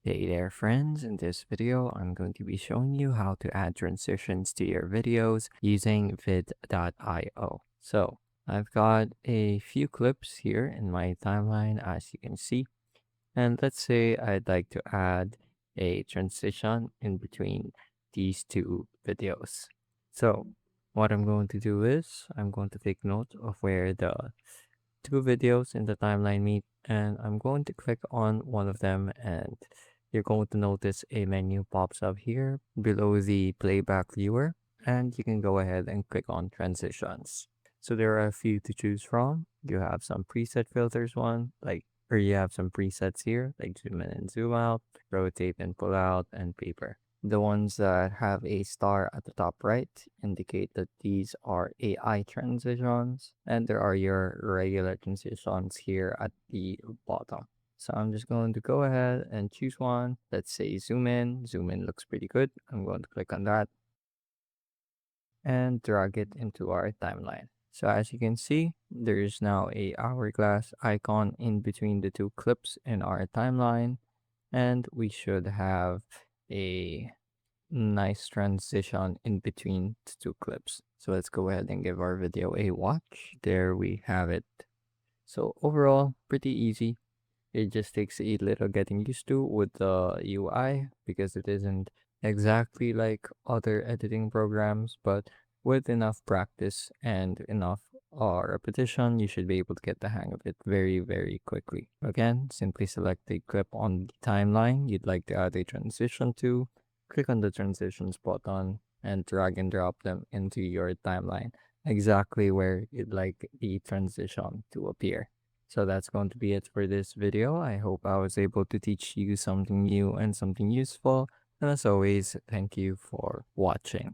Hey there friends, in this video I'm going to be showing you how to add transitions to your videos using vid.io. So I've got a few clips here in my timeline as you can see, and let's say I'd like to add a transition in between these two videos. So what I'm going to do is I'm going to take note of where the two videos in the timeline meet, and I'm going to click on one of them, and you're going to notice a menu pops up here below the playback viewer, and you can go ahead and click on transitions. So there are a few to choose from. You have some preset filters or you have some presets here like zoom in and zoom out, rotate and pull out, and paper. The ones that have a star at the top right indicate that these are AI transitions, and there are your regular transitions here at the bottom. So I'm just going to go ahead and choose one. Let's say zoom in. Zoom in looks pretty good. I'm going to click on that and drag it into our timeline. So as you can see, there is now a hourglass icon in between the two clips in our timeline, and we should have a nice transition in between the two clips. So let's go ahead and give our video a watch. There we have it. So overall, pretty easy. It just takes a little getting used to with the UI because it isn't exactly like other editing programs, but with enough practice and enough repetition, you should be able to get the hang of it very, very quickly. Again, simply select a clip on the timeline you'd like to add a transition to, click on the transitions button, and drag and drop them into your timeline exactly where you'd like the transition to appear. So that's going to be it for this video. I hope I was able to teach you something new and something useful. And as always, thank you for watching.